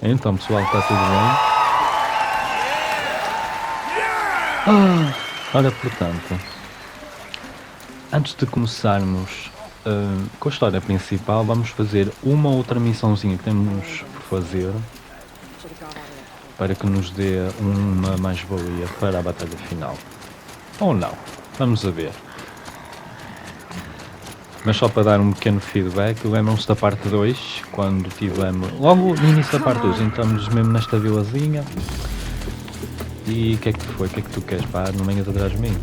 Então pessoal, está tudo bem? Olha, portanto, antes de começarmos com a história principal, vamos fazer uma outra missãozinha que temos por fazer para que nos dê uma mais-valia para a batalha final. Ou não, vamos a ver. Mas só para dar um pequeno feedback, lembram-se da parte 2, quando tivemos, logo no início da parte 2, entramos mesmo nesta vilazinha. E o que é que foi? O que é que tu queres? Pá, não venhas atrás de mim.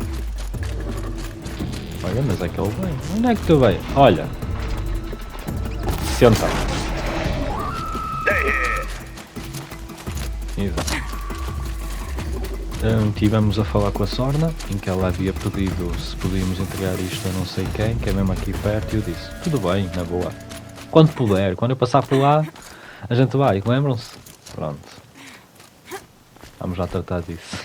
Olha, mas é que ele vem. Onde é que tu vem? Olha. Senta. Exato. Tivemos a falar com a Sorna, em que ela havia pedido se podíamos entregar isto a não sei quem, que é mesmo aqui perto, e eu disse, tudo bem, na boa. Quando puder, quando eu passar por lá, a gente vai, lembram-se? Pronto. Vamos lá tratar disso.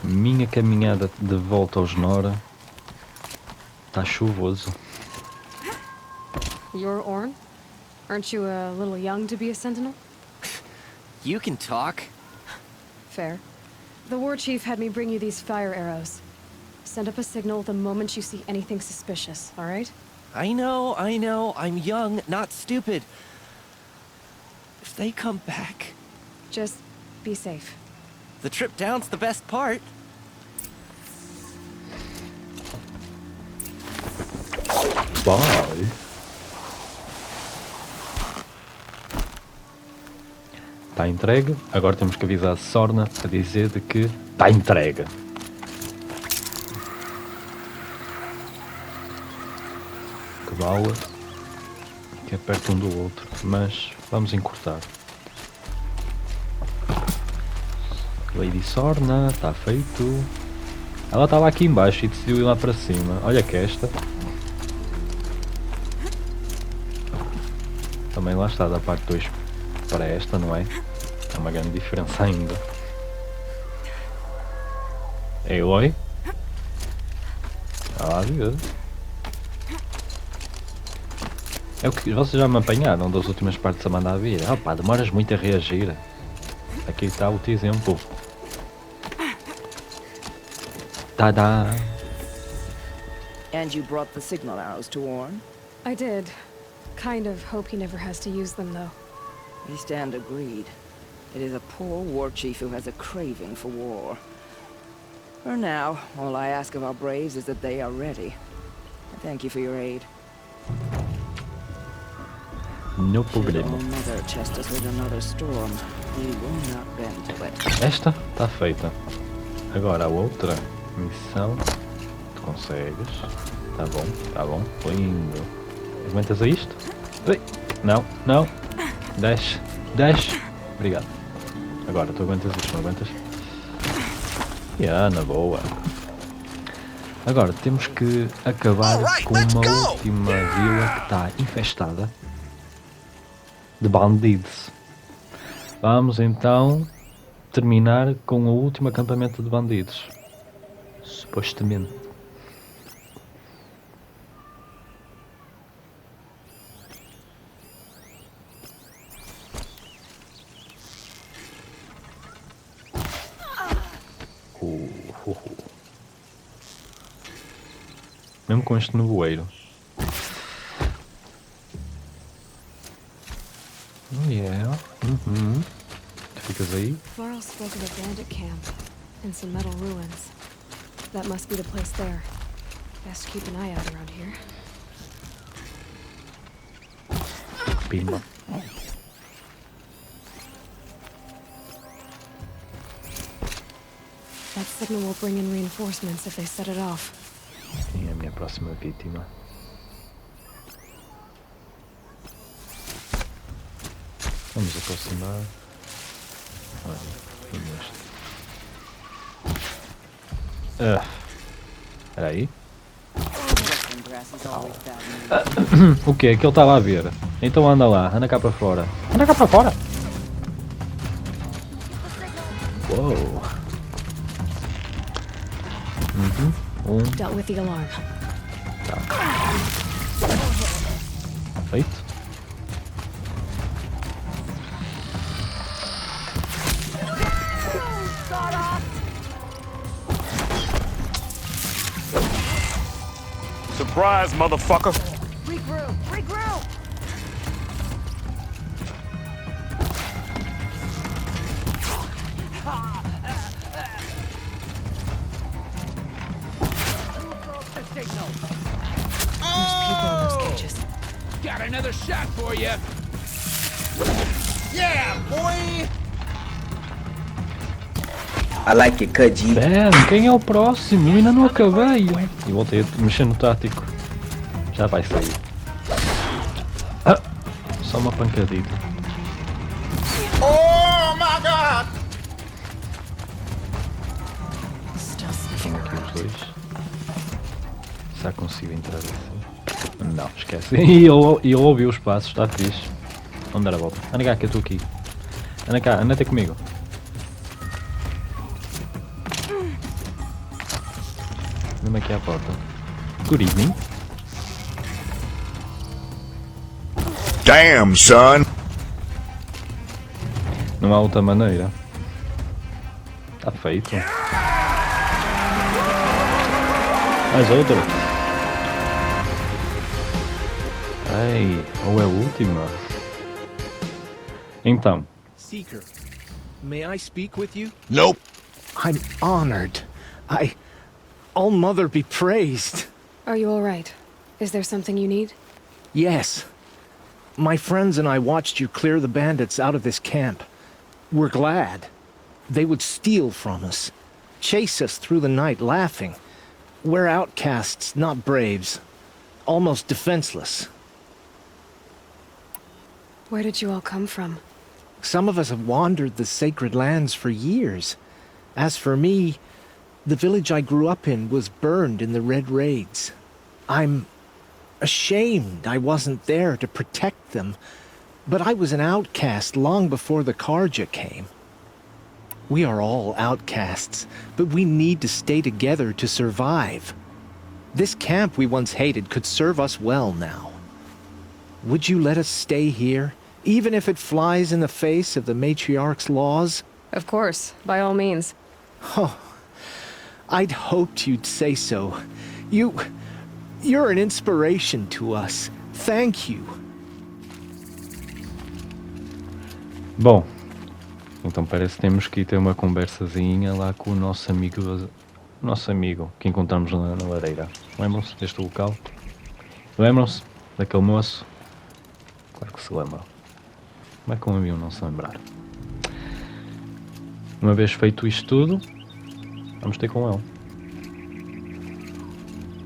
A minha caminhada de volta aos Nora está chuvoso. You're Orn? Aren't you a little young to be a sentinel? You can talk. Fair. The war chief had me bring you these fire arrows. Send up a signal the moment you see anything suspicious, all right? I know. I'm young, not stupid. If they come back... Just be safe. The trip down's the best part. Bye. Está entregue. Agora temos que avisar a Sorna a dizer de que está entregue. Que bala. Que é perto um do outro. Mas vamos encurtar. Lady Sorna, está feito. Ela estava aqui em baixo e decidiu ir lá para cima. Olha que esta. Também lá está da parte 2 para esta, não é? É uma grande diferença ainda. Aloy? Ah, Deus. É o que vocês já me apanharam das últimas partes a mandar vir. Ah pá, demoras muito a reagir. Aqui está o exemplo. Tada! And you brought the signal arrows to Orn? I did. Kind of hope he never has to use them, though. We stand agreed. It is a poor war chief who has a craving for war. For now, all I ask of our braves is that they are ready. Thank you for your aid. No problema. Should Mother chest us with another storm, we will not bend to it. Esta está feita. Agora a outra missão. Tu consegues. Tá bom. Lindo. Aguentas a isto? Ui. Não. Desce. Obrigado. Agora tu aguentas isto, não aguentas? Na boa. Agora temos que acabar com uma última vila que está infestada de bandidos. Vamos então terminar com o último acampamento de bandidos. Supostamente. Mesmo com este nevoeiro. Yeah. Tu ficas aí? Laurel spoke of a bandit camp and some metal ruins. That must be the place there. Best keep an eye out around here. Pimba. That signal will bring in reinforcements if they set it off. E a minha próxima vítima. Vamos aproximar. Olha, neste. Espera aí. O que é que ele estava a ver? Então anda lá, anda cá para fora. Anda cá para fora! Uou! Dealt with the alarm. Tá. Feito. Surprise, motherfucker! Regroup! Regroup! There's people in those cages. Got another shot for you! Yeah, boy! I like it, Kaji. Damn, quem é o próximo? Eu ainda não acabei. E voltei a mexer no tático. Já vai sair. Ah, só uma pancadita. Oh my god! Still Tenho sniffing aqui os around. dois. Já consigo entrar assim. Não, esquece. E eu ouvi os passos, está fixe. Vamos dar a volta. Anda cá, que eu estou aqui. Anda cá, anda até comigo. Anda aqui à porta. Good evening. Damn, son! Não há outra maneira. Está feito. Mais outra. Ei, ou é a última? Então, Seeker, may I speak with you? Nope! I'm honored. All Mother be praised. Are you all right? Is there something you need? Yes. My friends and I watched you clear the bandits out of this camp. We're glad. They would steal from us, chase us through the night laughing. We're outcasts, not braves. Almost defenseless. Where did you all come from? Some of us have wandered the sacred lands for years. As for me, the village I grew up in was burned in the Red Raids. I'm ashamed I wasn't there to protect them, but I was an outcast long before the Karja came. We are all outcasts, but we need to stay together to survive. This camp we once hated could serve us well now. Would you let us stay here, even if it flies in the face of the matriarch's laws? Of course, by all means. Oh, I'd hoped you'd say so. You're an inspiration to us. Thank you. bom. Então parece que temos que ir ter uma conversazinha lá com o nosso amigo que encontramos na lareira. Lembram-se deste local? Lembram-se daquele moço? Claro que se lembram. Como é que um amigo não se lembrar? Uma vez feito isto tudo, vamos ter com ele.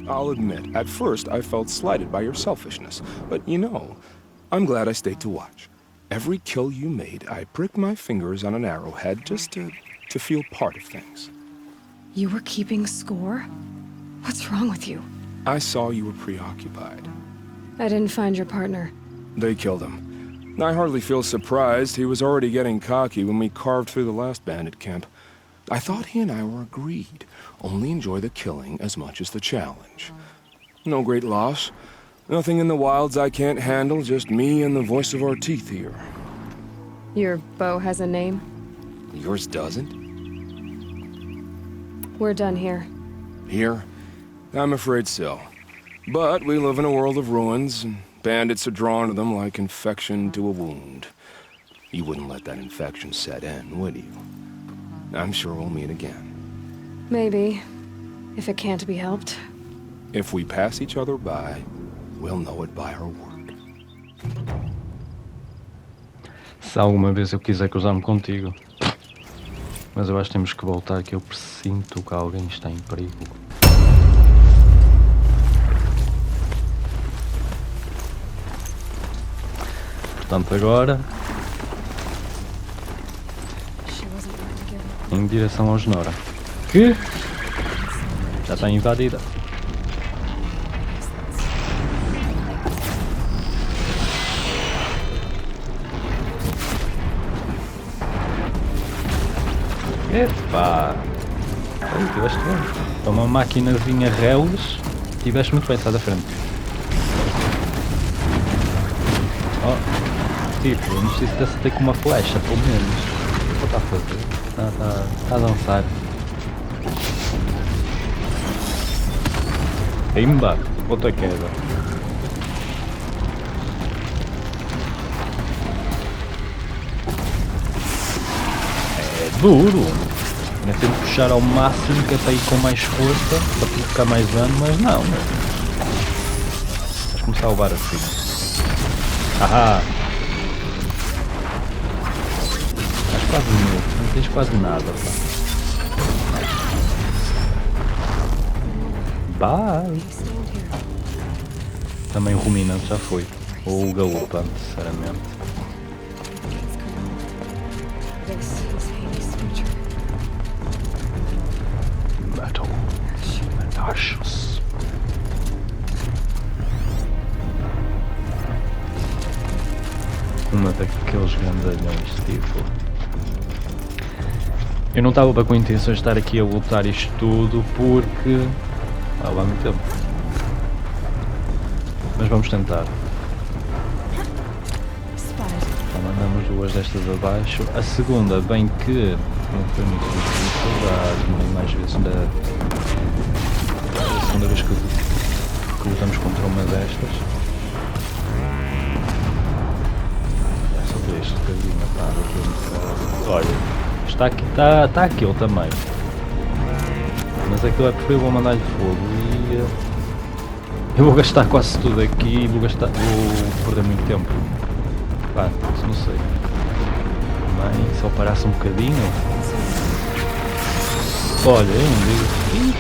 I'll admit, at first I felt slighted by your selfishness, but you know, I'm glad I stayed to watch. Every kill you made, I pricked my fingers on an arrowhead just to feel part of things. You were keeping score? What's wrong with you? I saw you were preoccupied. I didn't find your partner. They killed him. I hardly feel surprised. He was already getting cocky when we carved through the last bandit camp. I thought he and I were agreed. Only enjoy the killing as much as the challenge. No great loss. Nothing in the wilds I can't handle, just me and the voice of our teeth here. Your bow has a name? Yours doesn't? We're done here. Here? I'm afraid so. But we live in a world of ruins, and bandits are drawn to them like infection to a wound. You wouldn't let that infection set in, would you? I'm sure we'll meet again. Maybe. If it can't be helped. If we pass each other by, we'll know it by our work. Se alguma vez eu quiser cruzar-me contigo. Mas eu acho que temos que voltar, que eu presinto que alguém está em perigo. Portanto, agora em direção ao Genora, que já está invadida. Epa! Oh, tiveste bem. É uma maquinazinha reles. E veste muito bem, está da frente. Oh, tipo, não sei se deve ter com uma flecha, pelo menos. O que está a fazer? Está a dançar. Pimba! Outra queda. É duro! Ainda tenho que puxar ao máximo que é para ir com mais força, para ficar mais dano, mas não. Vamos começar a levar assim. Haha! Estás quase nu, não tens quase nada, pá. Bye! Também o ruminante já foi. Ou o galopante, sinceramente. Metal. Achos. Uma daqueles grandalhões, tipo. Eu não estava com intenções de estar aqui a lutar isto tudo porque... há muito tempo. Mas vamos tentar. Já mandamos duas destas abaixo. A segunda, bem que não foi muito difícil, já mais vezes a segunda vez que lutamos contra uma destas. É só ver este bocadinho, pá, olha, está aqui, está aquilo também. Mas aquilo é preferível mandar-lhe fogo e eu vou gastar quase tudo aqui e vou perder muito tempo. Pá, não sei. Bem, se eu parasse um bocadinho. Olha, eu não digo.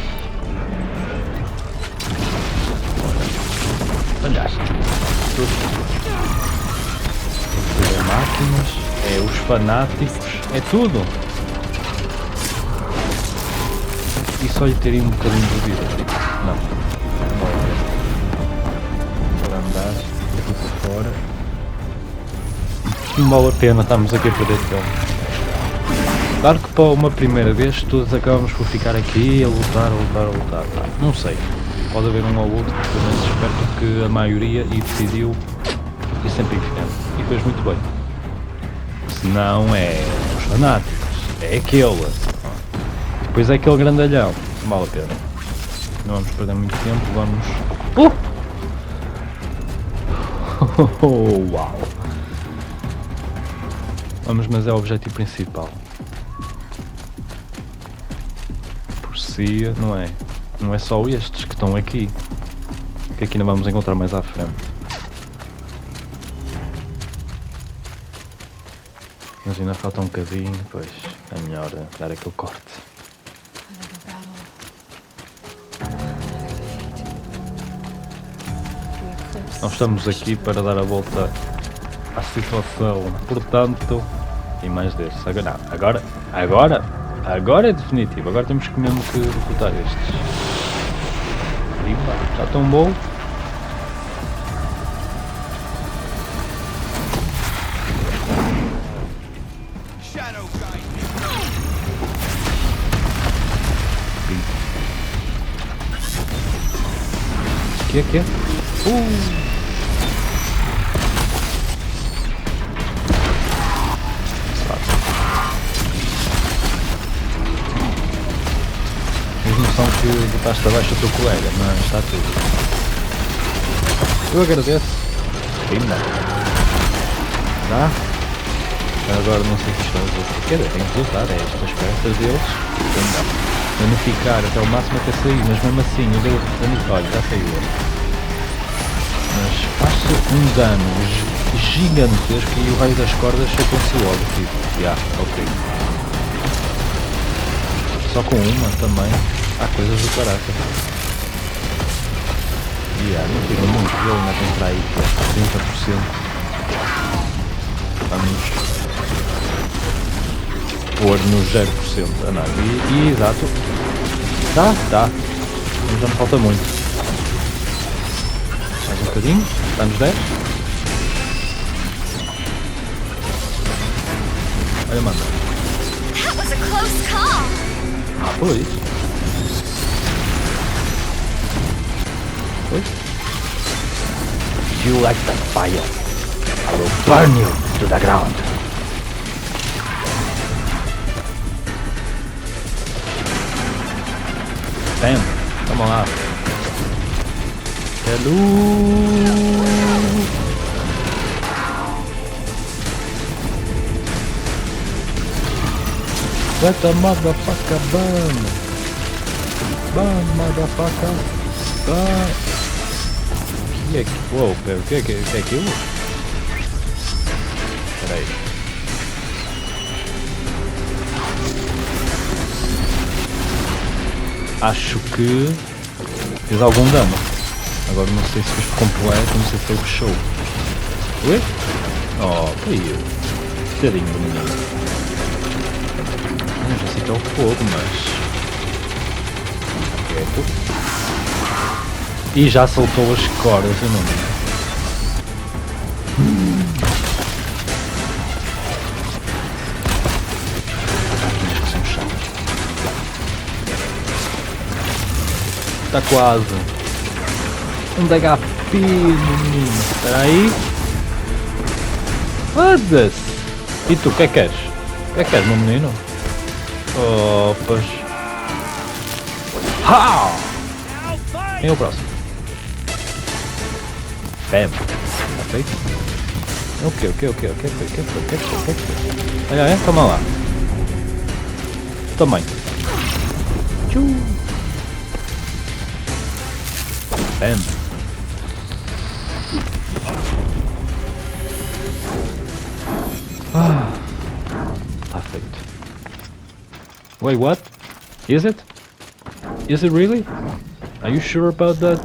Olha, é máquinas, é os fanáticos, é tudo. E só lhe teria um bocadinho de vida, tipo, não andar aqui por fora. Não vale a pena, estamos aqui a perder tempo. Claro que para uma primeira vez todos acabamos por ficar aqui a lutar. Pá, não sei, pode haver um ou outro, pelo menos espero que a maioria e decidiu ir sempre em frente. E fez muito bem. Se não é os fanáticos, é aquele. Depois é aquele grandalhão, não vale a pena. Não vamos perder muito tempo, vamos... Uau! Vamos, mas é o objetivo principal. Por si, não é? Não é só estes que estão aqui. Que aqui não vamos encontrar mais à frente. Mas ainda falta um bocadinho, pois é melhor dar aquele corte. Nós estamos aqui para dar a volta à situação, portanto, e mais destes. Agora é definitivo, agora temos que mesmo que derrotar estes. E já tão bom. Que é? Tens noção que botaste abaixo o teu colega, mas está tudo. Eu agradeço. Ainda. Tá? Agora não sei o que estão a dizer. Quer dizer, tem que lutar, é estas peças deles. Danificar até o máximo até sair, mas mesmo assim eu dei o olha, já saiu. Mas faça um dano gigantesco e o raio das cordas chocou-se logo, tipo, ok. Só com uma também, há coisas do caráter. Não tira muito, ele ainda tem para aí 30%. Vamos pôr no 0% a nada. E exato. Tá. Mas já me falta muito. Mais um bocadinho, está nos 10. Olha, mano. Pois. you like that fire, I will burn you to the ground. Bam, vamos lá. Hello. Let the motherfucker burn. Burn, motherfucker. Burn. Que é que... Uou, pera, o que é aquilo? Espera aí. Acho que fez algum dano. Agora não sei se fez por completo, não sei se foi deixou. Ui? Oh, caiu. Tadinho do menino. Já sei que é o fogo, mas... Quieto. E já soltou as cordas, eu não lembro. Que são chatos. Está quase. Um de HP, menino. Espera aí. Foda-se. E tu, o que é que queres? O que é que queres, meu menino? Opas. Ha! Quem é o próximo? Bam. Está feito? O que foi? Olha, toma lá. Também. Tchau. Bam. Está feito. Wait, what? Is it? Is it really? Are you sure about that?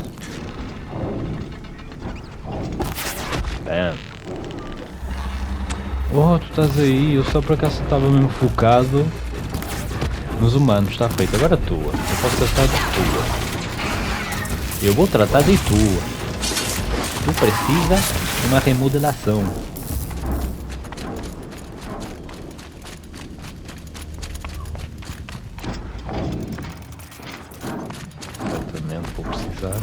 Bam. Oh, tu estás aí. Eu só por acaso estava mesmo focado nos humanos. Está feito. Agora tua. Eu posso tratar de tua. Eu vou tratar de tua. Tu precisa de uma remodelação. Vou precisar.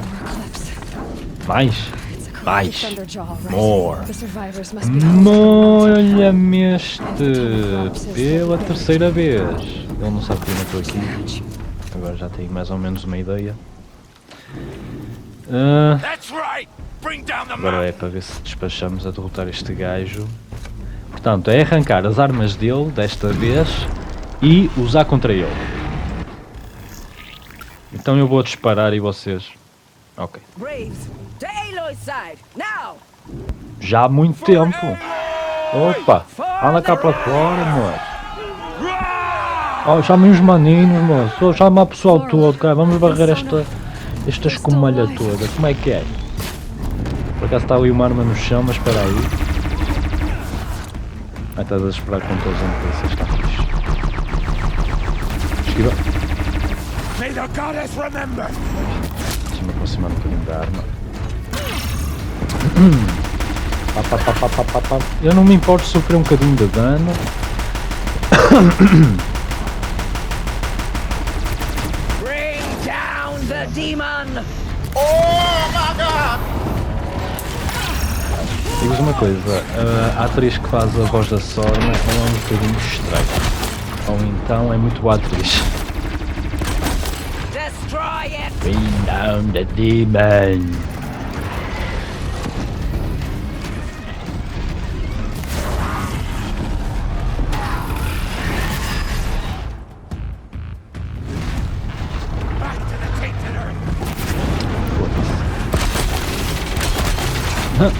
Mais. More. Molha-me este. Pela terceira vez. Ele não sabe que eu estou aqui. Agora já tenho mais ou menos uma ideia. Agora é para ver se despachamos a derrotar este gajo. Portanto, é arrancar as armas dele desta vez e usar contra ele. Então eu vou disparar e vocês... Ok. Já há muito tempo. Opa, anda cá para fora, moço. Oh, chamem os maninhos, moço. Chama o pessoal todo, cara. Vamos varrer esta escumalha toda. Como é que é? Por acaso está ali uma arma no chão, mas espera aí. Ah, estás a esperar com todos os NPCs, está fixe. Esquiva. Deixa-me aproximar um bocadinho da arma. Eu não me importo de sofrer um bocadinho de dano. Digo-vos uma coisa, a atriz que faz a voz da Sorna é um bocadinho estranha. Ou então é muito boa atriz. Bring down the demon.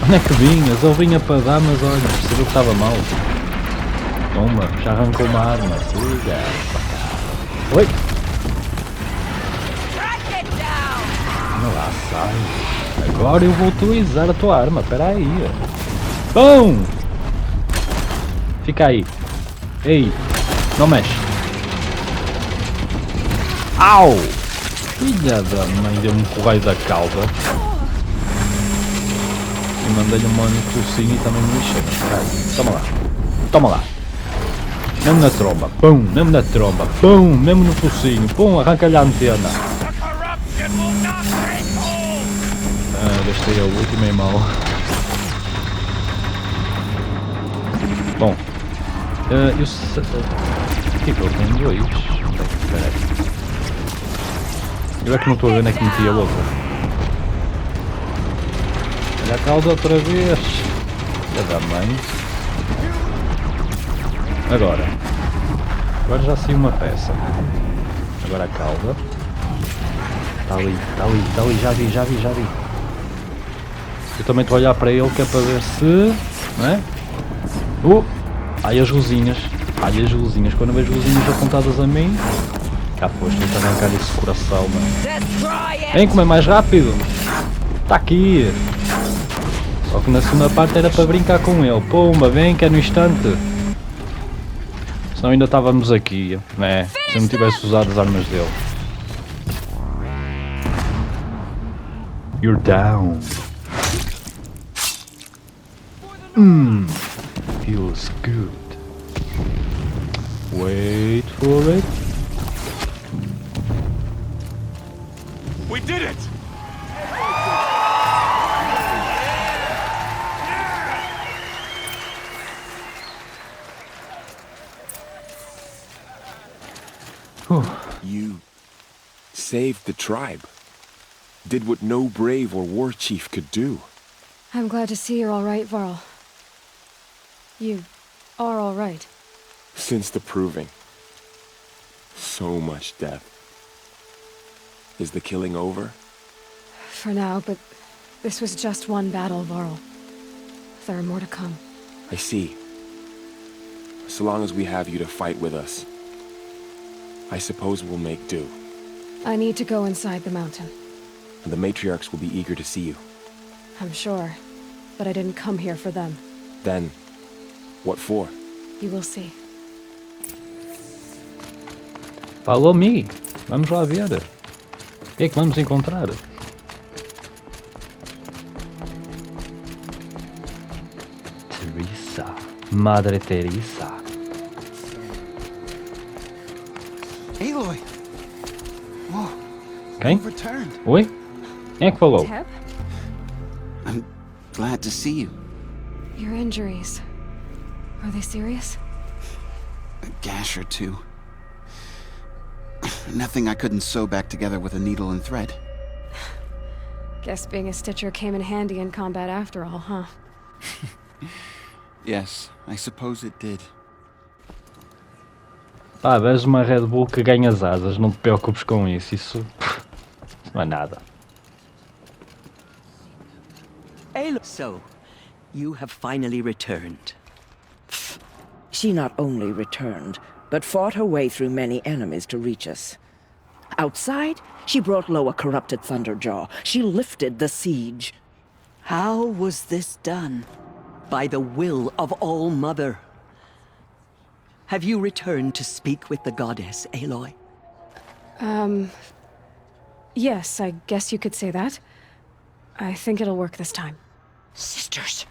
Onde é que vinhas? Eu vinha para dar, mas olha, percebeu que estava mal. Toma, já arrancou uma arma. Siga. Oi! Não lá, sai. Agora eu vou utilizar a tua arma, peraí. Bom! Fica aí. Ei, não mexe. Au! Filha da mãe, deu-me um correio da cauda. E mandei-lhe um mano no focinho e também me lixei. Toma lá. Toma lá. Mesmo na tromba. Pum, mesmo na tromba. Pum, mesmo no focinho. Pum, arranca-lhe a antena. Gastei a última e mal. Bom, eu sei... Tipo, ele tem 2. Espera aí. Eu é que não estou a ver onde é que meti a outra. Olha a cauda outra vez. Cada mãe. Agora já saiu uma peça. Agora a cauda. Está ali, já vi. Eu também estou a olhar para ele que é para ver se... Não é? Ai as luzinhas. Quando vejo luzinhas apontadas a mim... Cá foste, tenho que arrancar esse coração, mano. Vem comer mais rápido. Está aqui. Só que na segunda parte era para brincar com ele. Pumba, vem que é no instante. Senão ainda estávamos aqui, né? Se eu não tivesse usado as armas dele. You're down. Feels good. Wait for it. We did it! You saved the tribe. Did what no brave or war chief could do. I'm glad to see you're all right, Varl. You are all right. Since the proving. So much death. Is the killing over? For now, but this was just one battle, Varl. There are more to come. I see. So long as we have you to fight with us, I suppose we'll make do. I need to go inside the mountain. The matriarchs will be eager to see you. I'm sure, but I didn't come here for them. Then, what for? You will see. Follow me. Vamos lá ver. O que é que vamos encontrar? Teresa. Madre Teresa. Aloy! Whoa. Quem? You've returned. Oi? Quem é que falou? Teb? I'm glad to see you. Your injuries. Are they serious? A gash or two. Nothing I couldn't sew back together with a needle and thread. Guess being a stitcher came in handy in combat after all, huh? Yes, I suppose it did. Pá, vês uma Red Bull que ganha as asas, não te preocupes com isso, isso não é nada. So, you have finally returned. She not only returned, but fought her way through many enemies to reach us. Outside, she brought low a corrupted Thunderjaw. She lifted the siege. How was this done? By the will of All-Mother. Have you returned to speak with the goddess, Aloy? Yes, I guess you could say that. I think it'll work this time. Sisters,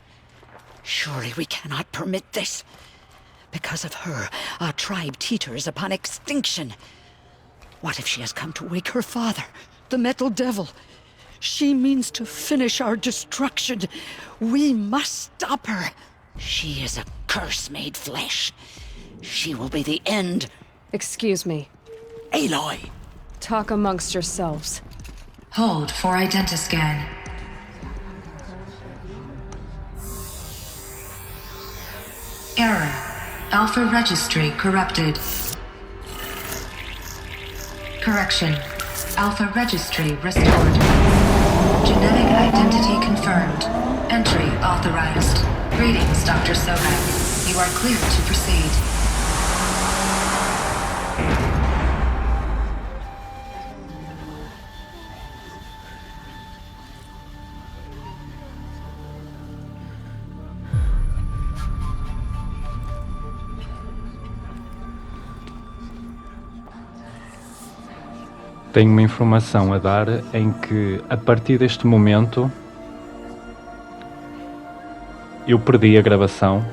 surely we cannot permit this. Because of her, our tribe teeters upon extinction. What if she has come to wake her father, the Metal Devil? She means to finish our destruction. We must stop her. She is a curse made flesh. She will be the end. Excuse me. Aloy! Talk amongst yourselves. Hold for identiscan. Error. Alpha registry corrupted. Correction. Alpha registry restored. Genetic identity confirmed. Entry authorized. Greetings, Dr. Sohan. You are clear to proceed. Tenho uma informação a dar em que, a partir deste momento, eu perdi a gravação,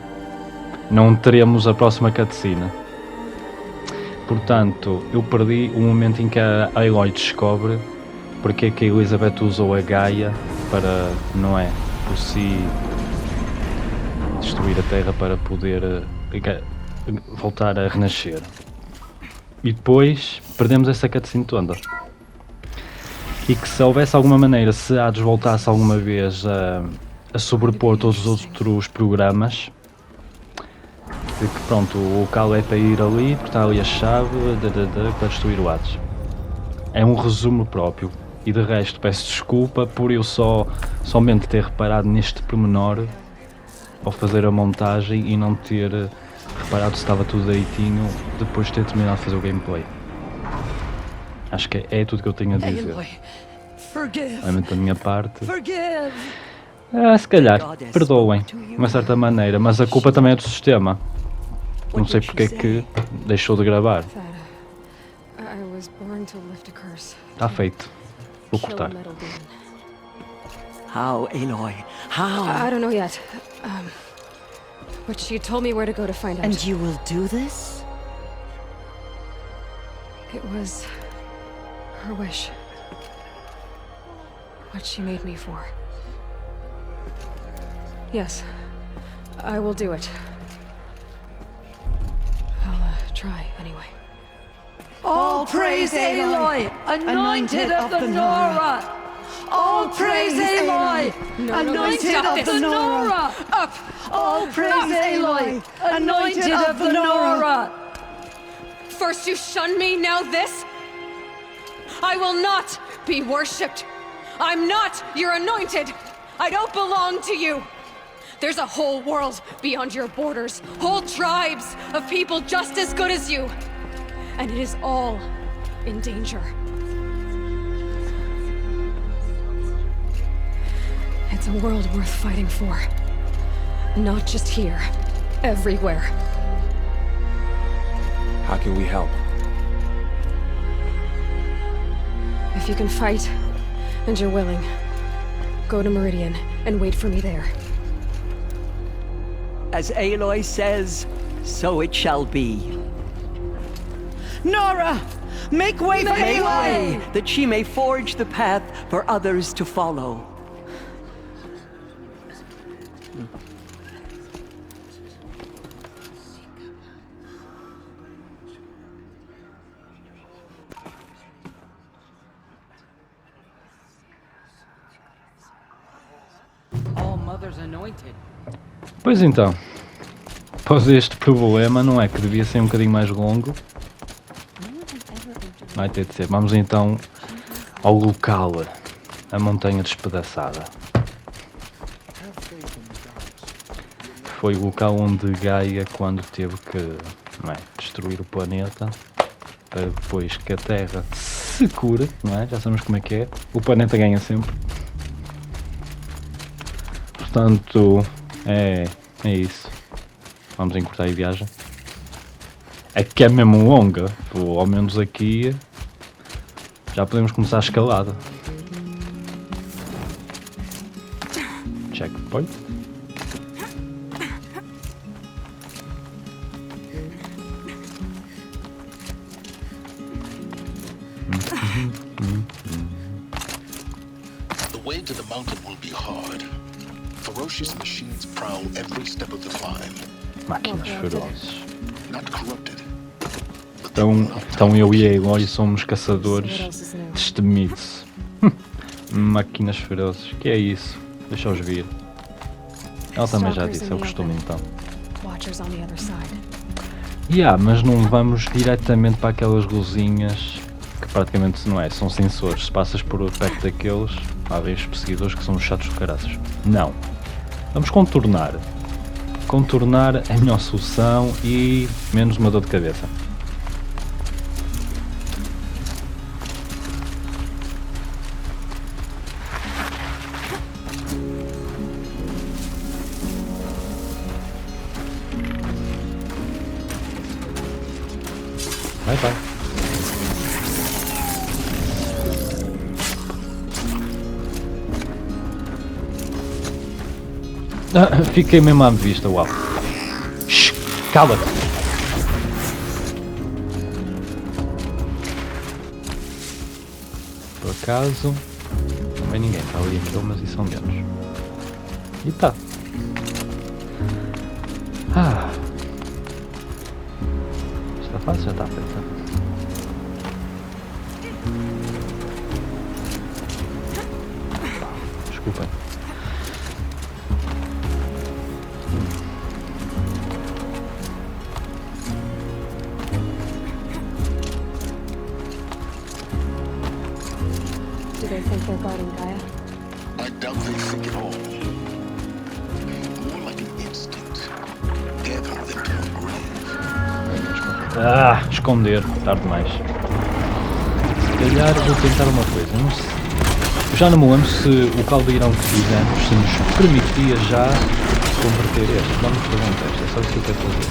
não teremos a próxima cutscene. Portanto, eu perdi o momento em que a Aloy descobre porque é que a Elizabeth usou a Gaia para, não é, por si destruir a Terra para poder voltar a renascer. E depois perdemos essa cutscene toda. E que se houvesse alguma maneira, se Hades voltasse alguma vez a sobrepor todos os outros programas, de que pronto, o local é para ir ali, porque está ali a chave para destruir o Hades. É um resumo próprio. E de resto peço desculpa por eu somente ter reparado neste pormenor ao fazer a montagem e não ter reparado se estava tudo direitinho depois de ter terminado de fazer o gameplay. Acho que é tudo que eu tenho a dizer. Realmente da minha parte. Se calhar, perdoem, de uma certa maneira, mas a culpa também é do sistema. Não sei porque é que deixou de gravar. Está feito. Vou cortar. How, Aloy? How? I don't know yet. But she told me where to go to find out. And you will do this? It was her wish. What she made me for. Yes, I will do it. I'll try anyway. All praise Aloy, anointed of the Nora! All praise Aloy, anointed of the Nora! Up! All praise Aloy, anointed of the Nora! First you shun me, now this? I will not be worshipped. I'm not your anointed. I don't belong to you. There's a whole world beyond your borders, whole tribes of people just as good as you. And it is all in danger. It's a world worth fighting for. Not just here, everywhere. How can we help? If you can fight, and you're willing, go to Meridian and wait for me there. As Aloy says, so it shall be. Nora! Make way for Aloy! That she may forge the path for others to follow. All Mother's anointed. Pois então, após este problema, não é que devia ser um bocadinho mais longo? Vai ter de ser. Vamos então ao local, a montanha despedaçada. Foi o local onde Gaia, quando teve que destruir o planeta, para depois que a Terra se cure, não é? Já sabemos como é que é. O planeta ganha sempre. Portanto, é isso. Vamos encurtar a viagem. É que é mesmo longa. Ao menos aqui já podemos começar a escalada. Checkpoint. The way to the mountain will be hard. Ferocious machines prowl every step of the climb. Máquinas ferozes. Not corrupted. Então eu e a Aloy somos caçadores destemidos. Máquinas ferozes. Que é isso? Deixa-os vir. Ela também já disse, é o costume então. Mas não vamos diretamente para aquelas luzinhas que praticamente não é, são sensores. Se passas por perto daqueles, há vezes perseguidores que são os chatos de caraças. Não. Vamos contornar. Contornar é a melhor solução e menos uma dor de cabeça. Vai. Fiquei mesmo à vista, uau. Shhh, cala-te. Por acaso, não vem ninguém, está ali aquele, mas isso são menos. E tá. Esta fase já está feita. Desculpem. Do they think they're guarding Gaia? I doubt they think at all. More like an instinct. Gather them to a grave. Esconder, tarde demais. Se calhar vou tentar uma coisa, não sei. Eu já não me lembro se o caldeirão que fizemos se nos permitia já converter este. Vamos fazer um teste, é só isso que eu quero fazer.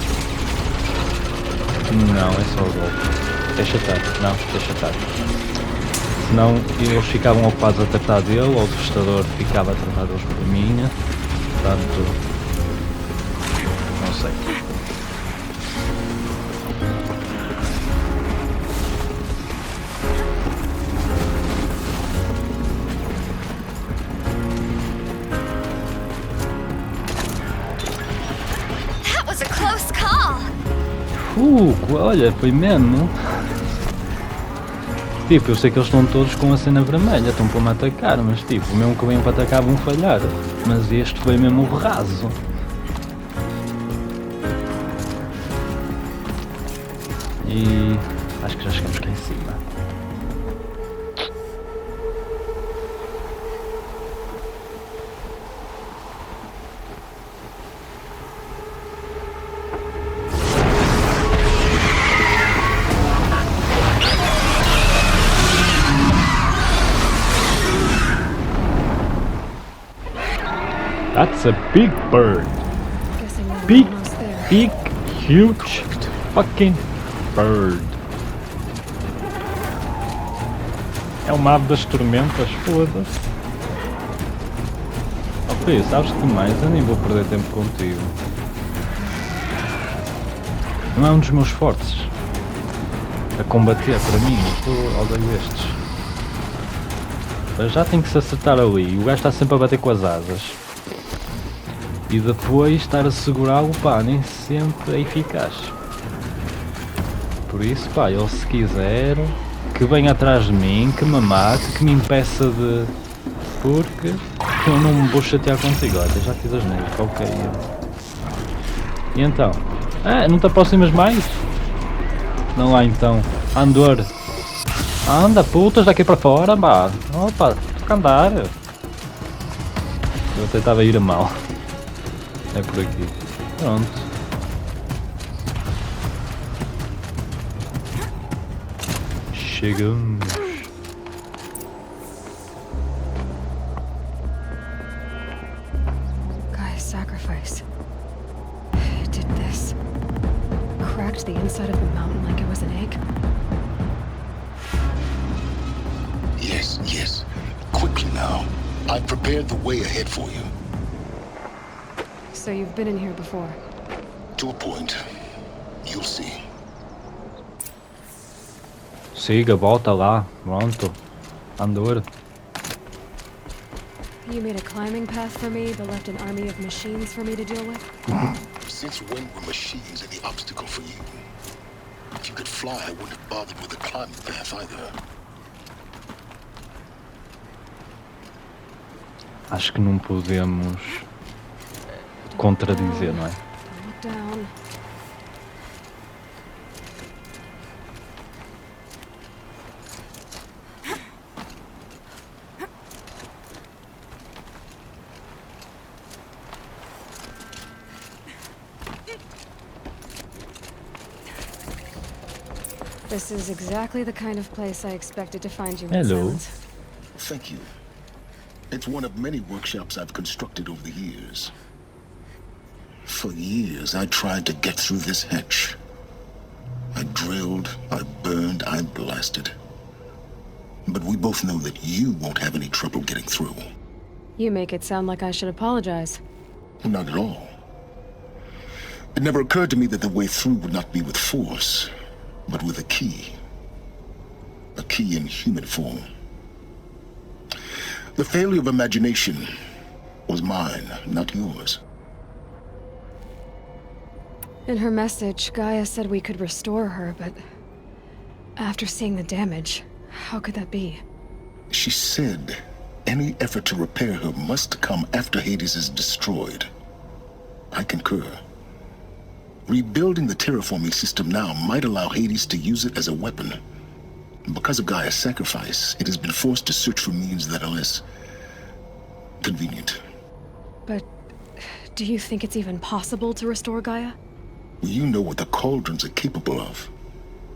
Não, é só o golpe. Deixa estar, não, deixa estar. Senão eles ficavam ocupados a tratar dele, ou o testador ficava a tratar deles por mim. Portanto, não sei. Olha, foi mesmo. Tipo, eu sei que eles estão todos com a cena vermelha, estão para me atacar, mas tipo, mesmo que venham para atacar vão falhar. Mas este foi mesmo o raso. E acho que já chegamos cá em cima. That's a big bird. Big, huge, fucking bird. É o ave das tormentas, foda-se. Ok, sabes que mais? Eu nem vou perder tempo contigo. Não é um dos meus fortes. A combater para mim, eu odeio estes. Mas já tem que se acertar ali. O gajo está sempre a bater com as asas. E depois estar a segurá-lo, pá, nem sempre é eficaz. Por isso, pá, ele se quiser, que venha atrás de mim, que me mate, que me impeça de... Porque eu não me vou chatear contigo, olha, já fiz as neiras, ok. E então? Não te aproximas mais? Não lá então. Andor. Anda, putas, daqui para fora, pá. Opa, toca andar. Eu tentava ir a mal. É por aqui. Pronto. Chegamos. Gaia's sacrifice. It did this. Cracked the inside of the mountain like it was an egg. Yes, yes. Quickly now. I've prepared the way ahead for you. So you've been in here before? To a point. You'll see. Siga, volta lá. Pronto. Andor. You made a climbing path for me, but left an army of machines for me to deal with? Since when were machines any obstacle for you? If you could fly, I wouldn't have bothered with the climbing path either. Acho que não podemos contradizer, não é? Look down. This is exactly the kind of place I expected to find you. Hello. Thank you. It's one of many workshops I've constructed over the years. For years, I tried to get through this hatch. I drilled, I burned, I blasted. But we both know that you won't have any trouble getting through. You make it sound like I should apologize. Not at all. It never occurred to me that the way through would not be with force, but with a key. A key in human form. The failure of imagination was mine, not yours. In her message, Gaia said we could restore her, but after seeing the damage, how could that be? She said any effort to repair her must come after Hades is destroyed. I concur. Rebuilding the terraforming system now might allow Hades to use it as a weapon. Because of Gaia's sacrifice, it has been forced to search for means that are less convenient. But do you think it's even possible to restore Gaia? You know what the cauldrons are capable of.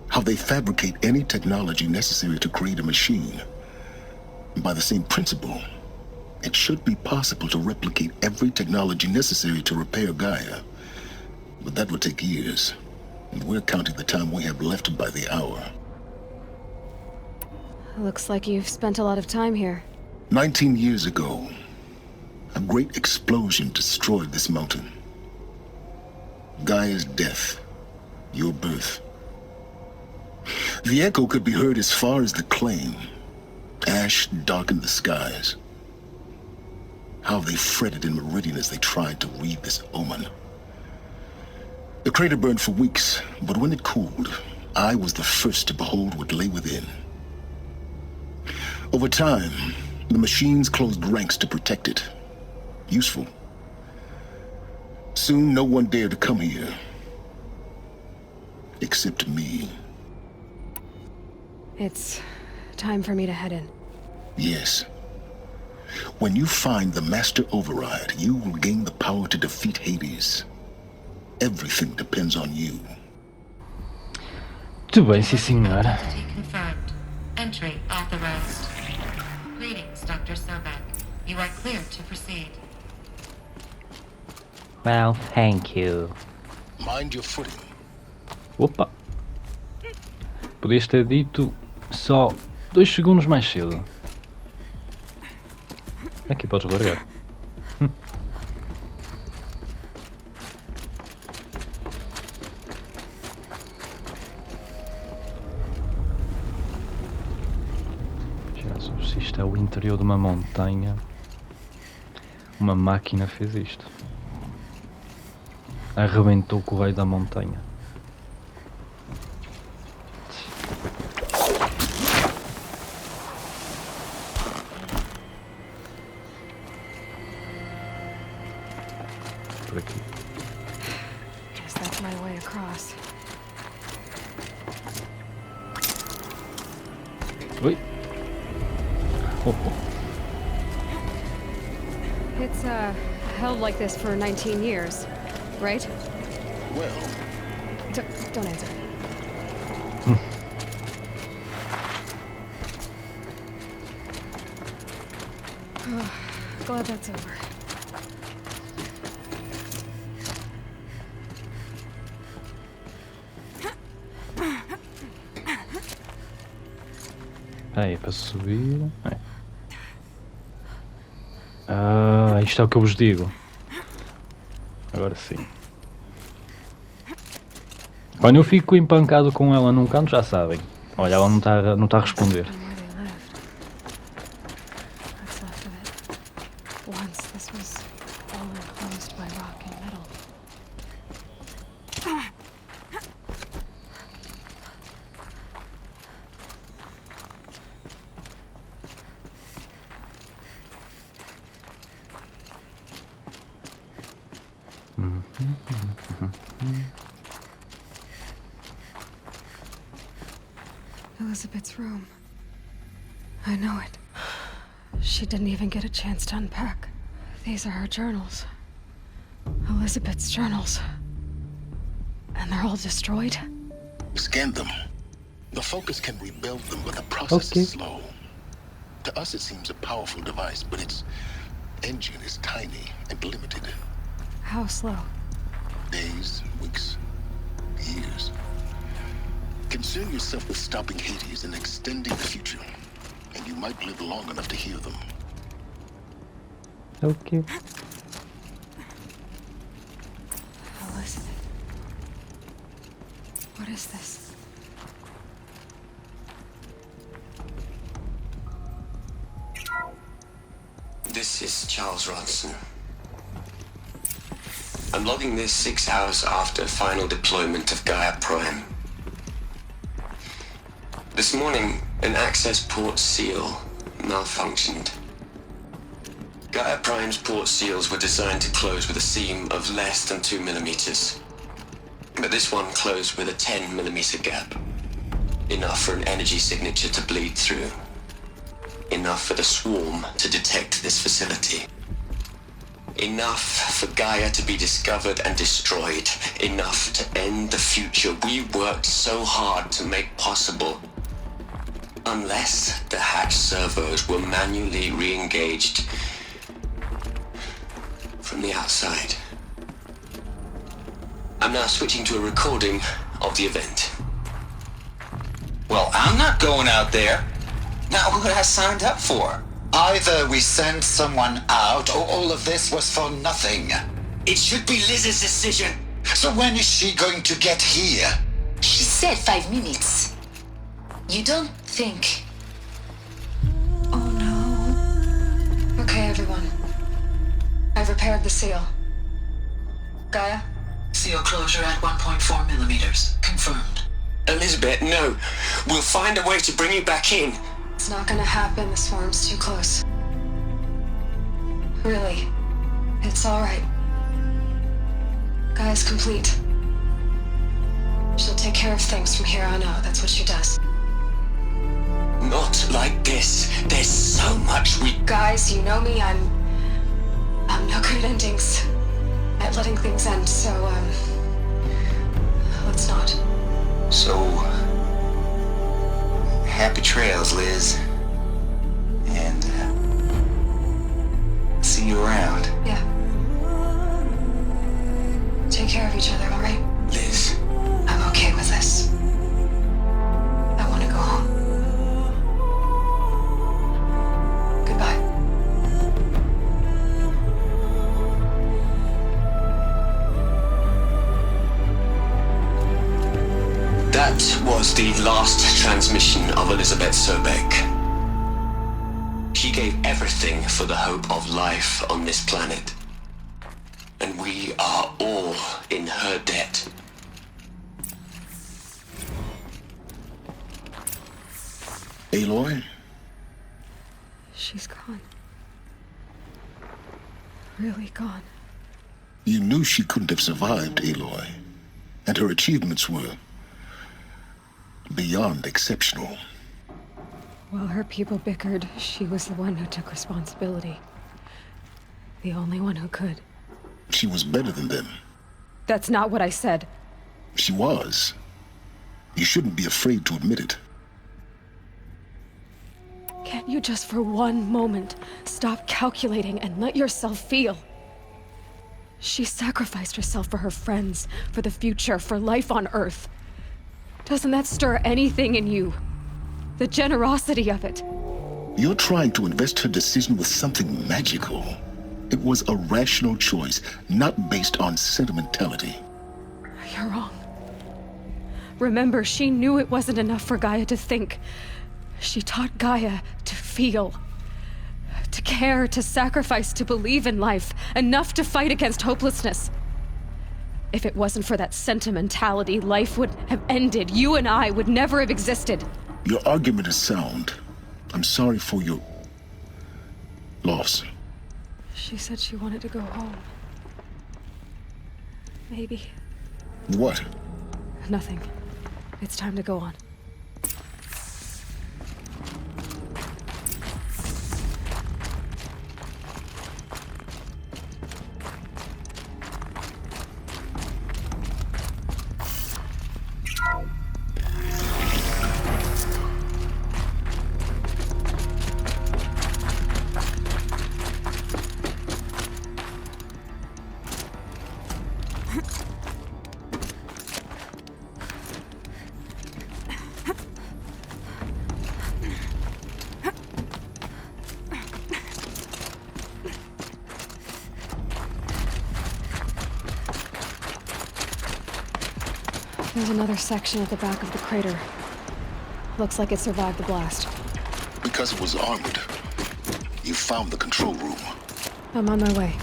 How they fabricate any technology necessary to create a machine. By the same principle, it should be possible to replicate every technology necessary to repair Gaia. But that would take years, and we're counting the time we have left by the hour. Looks like you've spent a lot of time here. 19 years ago, a great explosion destroyed this mountain. Gaia's death, your birth. The echo could be heard as far as the claim. Ash darkened the skies. How they fretted in Meridian as they tried to read this omen. The crater burned for weeks, but when it cooled, I was the first to behold what lay within. Over time, the machines closed ranks to protect it. Useful. Soon, no one dared to come here. Except me. It's time for me to head in. Yes. When you find the Master Override, you will gain the power to defeat Hades. Everything depends on you. Muito bem, sim senhora. Identity confirmed. Entry authorized. Greetings, Dr. Sobek. You are cleared to proceed. Well, thank you. Mind your footing. Opa! Podias ter dito só 2 segundos mais cedo. Aqui podes largar. Se isto é o interior de uma montanha, uma máquina fez isto. Arrebentou o correio da montanha. Por aqui. Guess that's my way across. Oi. Oh, oh. It's, held like this for 19 years, right? Well... Don't answer. Glad that's over. Aí, para subir. Ah, isto é o que eu vos digo. Agora sim. Quando eu fico empancado com ela num canto, já sabem. Olha, ela não está a responder. Elizabeth's room. I know it. She didn't even get a chance to unpack. These are her journals. Elizabeth's journals. And they're all destroyed? Scan them. The Focus can rebuild them, but the process is slow. To us it seems a powerful device, but its engine is tiny and limited. How slow? Days, weeks, years. Concern yourself with stopping Hades and extending the future, and you might live long enough to hear them. Okay. Elizabeth. What is this? This is Charles Ronson. I'm logging this 6 hours after final deployment of Gaia Prime. This morning, an access port seal malfunctioned. Gaia Prime's port seals were designed to close with a seam of less than 2 millimeters. But this one closed with a 10 millimeter gap. Enough for an energy signature to bleed through. Enough for the swarm to detect this facility. Enough for Gaia to be discovered and destroyed. Enough to end the future we worked so hard to make possible. Unless the hacked servos were manually re-engaged from the outside. I'm now switching to a recording of the event. Well, I'm not going out there. Not what I signed up for. Either we send someone out, or all of this was for nothing. It should be Liz's decision. So when is she going to get here? She said 5 minutes. You don't think... Oh no. Okay, everyone. I've repaired the seal. Gaia? Seal closure at 1.4 millimeters. Confirmed. Elizabeth, no. We'll find a way to bring you back in. It's not gonna happen. The swarm's too close. Really. It's alright. Gaia's complete. She'll take care of things from here on out. That's what she does. Not like this. There's so much we... Guys, you know me. I'm no good at endings. At letting things end, so, let's not. So... happy trails, Liz. And, see you around. Yeah. Take care of each other, alright? Liz. I'm okay with this. I want to go home. Goodbye. That was the last transmission of Elizabeth Sobek. She gave everything for the hope of life on this planet. And we are all in her debt. Aloy? She's gone. Really gone. You knew she couldn't have survived, Aloy. And her achievements were... beyond exceptional. While her people bickered, she was the one who took responsibility. The only one who could. She was better than them. That's not what I said. She was. You shouldn't be afraid to admit it. Can't you just for one moment stop calculating and let yourself feel? She sacrificed herself for her friends, for the future, for life on Earth. Doesn't that stir anything in you? The generosity of it. You're trying to invest her decision with something magical. It was a rational choice, not based on sentimentality. You're wrong. Remember, she knew it wasn't enough for Gaia to think. She taught Gaia to feel. To care, to sacrifice, to believe in life. Enough to fight against hopelessness. If it wasn't for that sentimentality, life would have ended. You and I would never have existed. Your argument is sound. I'm sorry for your... loss. She said she wanted to go home. Maybe. What? Nothing. It's time to go on. There's another section at the back of the crater. Looks like it survived the blast. Because it was armored. You found the control room. I'm on my way.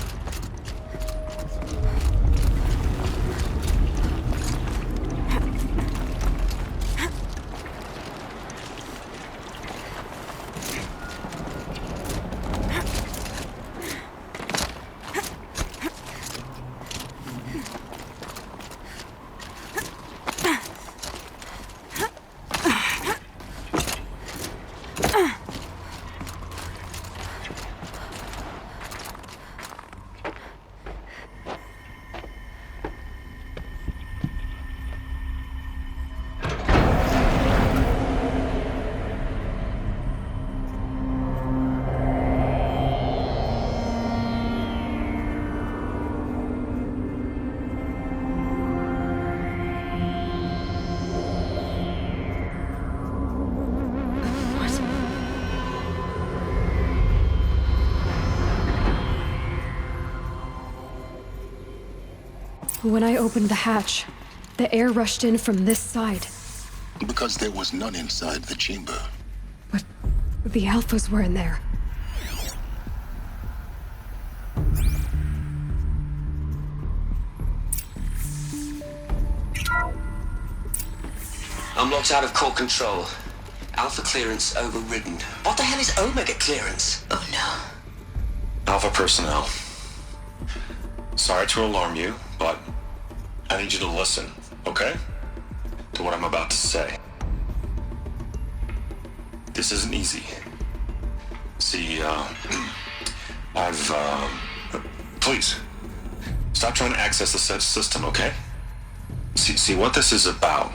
When I opened the hatch, the air rushed in from this side. Because there was none inside the chamber. But the alphas were in there. I'm locked out of core control. Alpha clearance overridden. What the hell is Omega clearance? Oh no. Alpha personnel. Sorry to alarm you, but I need you to listen, okay? To what I'm about to say. This isn't easy. See, please, stop trying to access the system, okay? See, what this is about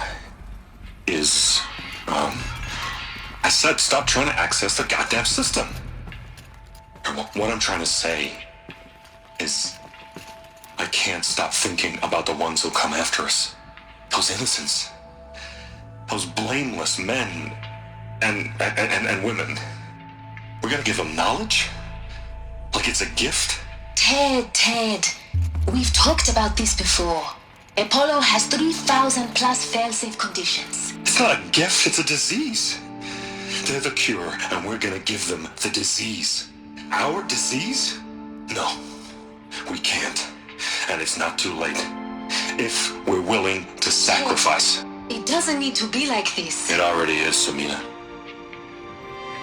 is, I said stop trying to access the goddamn system. What I'm trying to say is, I can't stop thinking about the ones who come after us. Those innocents. Those blameless men and women. We're gonna give them knowledge? Like it's a gift? Ted. We've talked about this before. Apollo has 3,000 plus fail-safe conditions. It's not a gift, it's a disease. They're the cure, and we're gonna give them the disease. Our disease? No, we can't. And it's not too late. If we're willing to sacrifice. It doesn't need to be like this. It already is, Samina.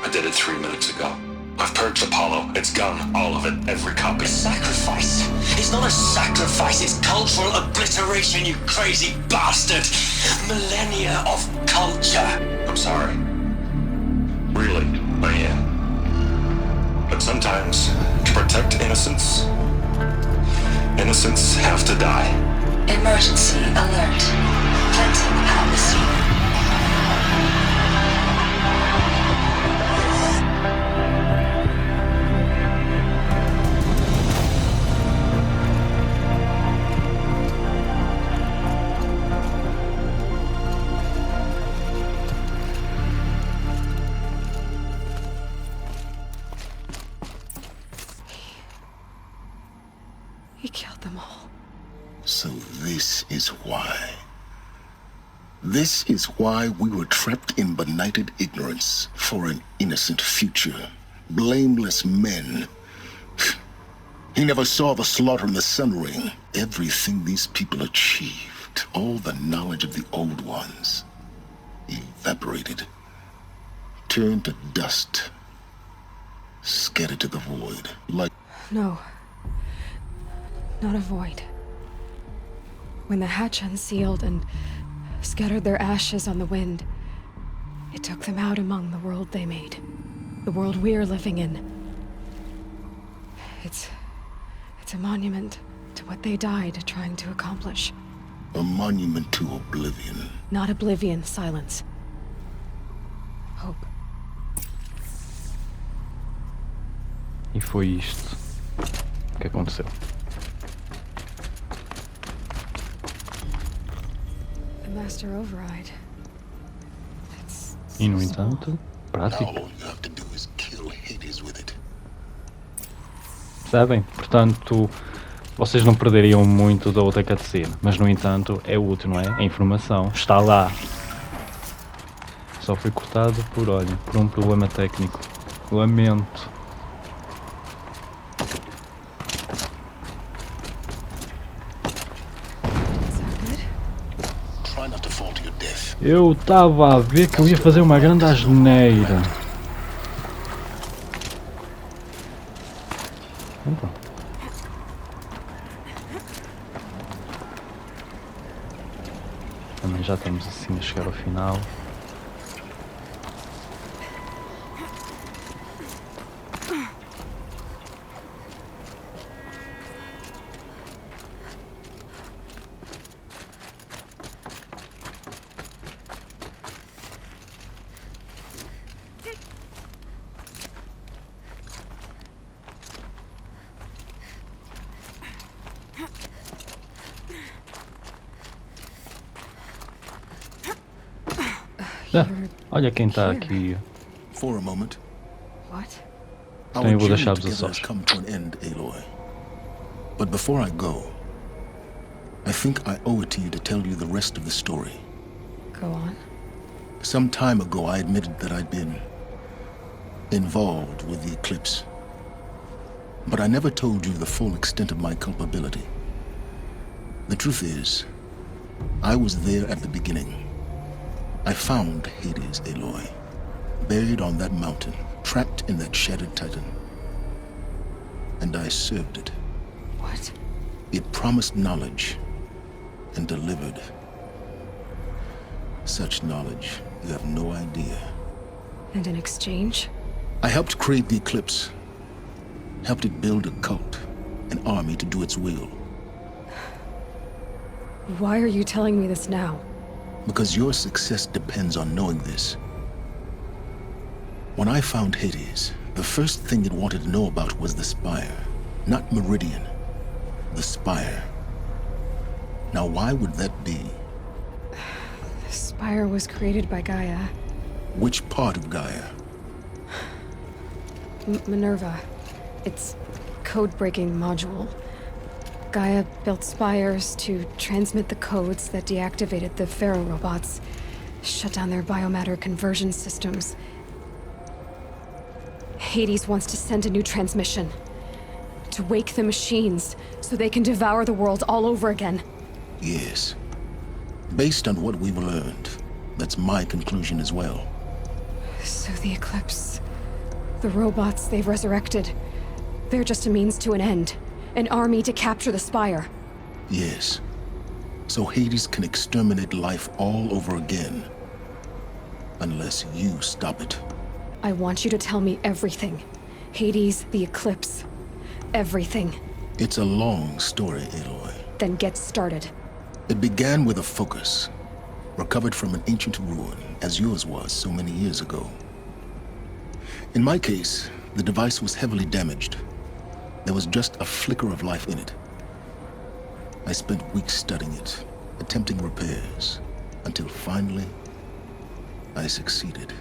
I did it 3 minutes ago. I've purged Apollo. It's gone. All of it. Every copy. Sacrifice? It's not a sacrifice, it's cultural obliteration, you crazy bastard! Millennia of culture! I'm sorry. Really, I am. But sometimes, to protect innocence, innocents have to die. Emergency alert. Planting at the scene. He killed them all. So this is why. This is why we were trapped in benighted ignorance for an innocent future. Blameless men. He never saw the slaughter in the Sun Ring. Everything these people achieved, all the knowledge of the old ones, evaporated, turned to dust, scattered to the void, like... No. Not a void. When the hatch unsealed and scattered their ashes on the wind, it took them out among the world they made. The world we're living in. It's a monument to what they died trying to accomplish. A monument to oblivion. Not oblivion, silence. Hope. E foi isto que aconteceu. The Master Override. E no entanto, prático. All you have to do is kill Hades with it. Percebem? Portanto, vocês não perderiam muito da outra cutscene, mas no entanto é útil, não é? A informação está lá. Só foi cortado por, olha, por um problema técnico. Lamento. Eu estava a ver que eu ia fazer uma grande asneira. Opa. Também já estamos assim a chegar ao final. Olha quem está aqui. For a moment. What? Então eu vou deixar-vos a Our journey sós. together has come to an end, Aloy. But before I go, I think I owe it to you to tell you the rest of the story. Go on. Some time ago, I admitted that I'd been involved with the eclipse. But I never told you the full extent of my culpability. The truth is, I was there at the beginning. I found Hades, Aloy, buried on that mountain, trapped in that shattered titan. And I served it. What? It promised knowledge and delivered. Such knowledge, you have no idea. And in exchange? I helped create the eclipse. Helped it build a cult, an army to do its will. Why are you telling me this now? Because your success depends on knowing this. When I found Hades, the first thing it wanted to know about was the Spire. Not Meridian. The Spire. Now why would that be? The Spire was created by Gaia. Which part of Gaia? Minerva. Its code-breaking module. Gaia built spires to transmit the codes that deactivated the Pharaoh robots, shut down their biomatter conversion systems. Hades wants to send a new transmission. To wake the machines, so they can devour the world all over again. Yes. Based on what we've learned, that's my conclusion as well. So the Eclipse... the robots they've resurrected... they're just a means to an end. An army to capture the Spire. Yes. So Hades can exterminate life all over again. Unless you stop it. I want you to tell me everything. Hades, the Eclipse. Everything. It's a long story, Aloy. Then get started. It began with a focus. Recovered from an ancient ruin, as yours was so many years ago. In my case, the device was heavily damaged. There was just a flicker of life in it. I spent weeks studying it, attempting repairs, until finally, I succeeded.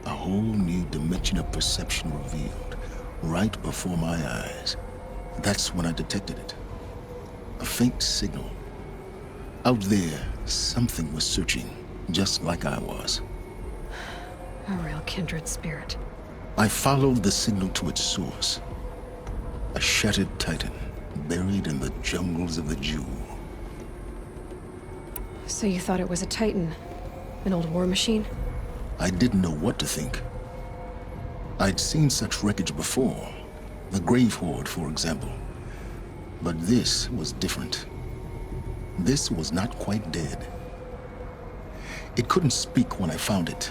A whole new dimension of perception revealed, right before my eyes. That's when I detected it. A faint signal. Out there, something was searching, just like I was. A real kindred spirit. I followed the signal to its source. A shattered titan, buried in the jungles of the Jewel. So you thought it was a titan? An old war machine? I didn't know what to think. I'd seen such wreckage before. The Grave Horde, for example. But this was different. This was not quite dead. It couldn't speak when I found it,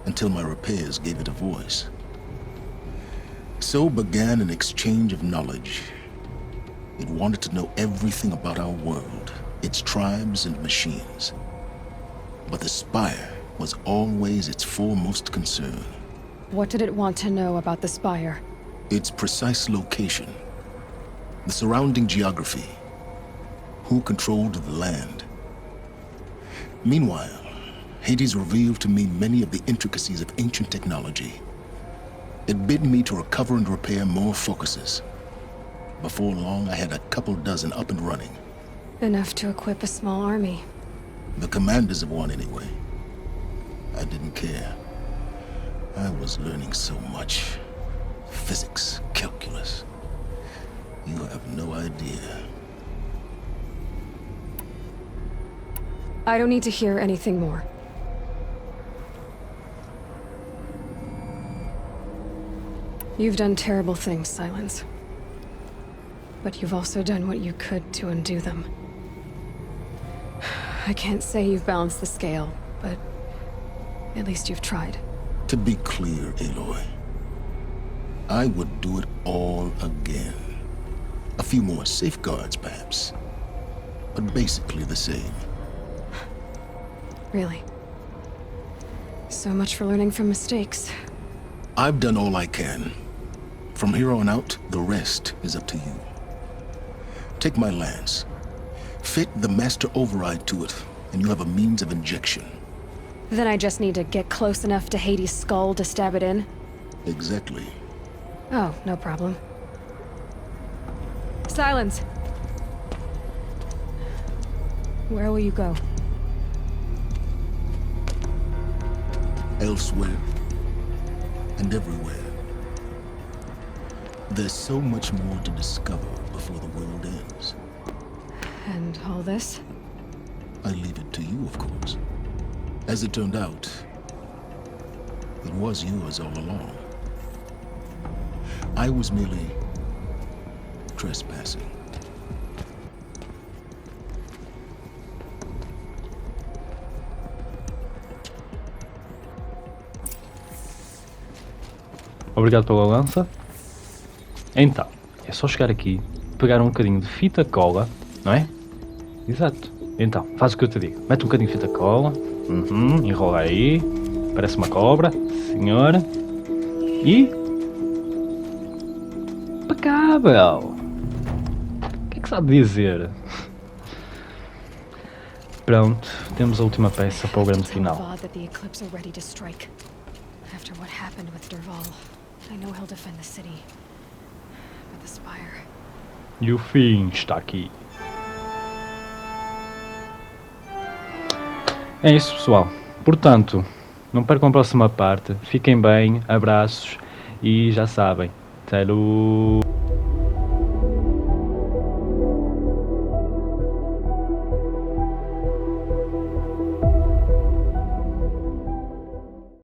until my repairs gave it a voice. So began an exchange of knowledge. It wanted to know everything about our world, its tribes and machines. But the Spire was always its foremost concern. What did it want to know about the Spire? Its precise location, the surrounding geography, who controlled the land. Meanwhile, Hades revealed to me many of the intricacies of ancient technology. It bid me to recover and repair more focuses. Before long, I had a couple dozen up and running. Enough to equip a small army. The commanders of one, anyway. I didn't care. I was learning so much. Physics, calculus. You have no idea. I don't need to hear anything more. You've done terrible things, Silence. But you've also done what you could to undo them. I can't say you've balanced the scale, but at least you've tried. To be clear, Aloy, I would do it all again. A few more safeguards, perhaps, but basically the same. Really? So much for learning from mistakes. I've done all I can. From here on out, the rest is up to you. Take my lance. Fit the master override to it, and you have a means of injection. Then I just need to get close enough to Hades' skull to stab it in? Where will you go? Elsewhere and everywhere. There's so much more to discover before the world ends. And all this? I leave it to you, of course. As it turned out, it was yours all along. I was merely trespassing. Obrigado pela lança. Então, é só chegar aqui, pegar um bocadinho de fita cola, não é? Exato. Então, faz o que eu te digo. Mete um bocadinho de fita cola. Enrola aí. Parece uma cobra. Senhora. E... impecável! O que é que sabe dizer? Pronto, temos a última peça para o grande final. E o fim está aqui. É isso, pessoal. Portanto, não percam a próxima parte. Fiquem bem, abraços e já sabem. Até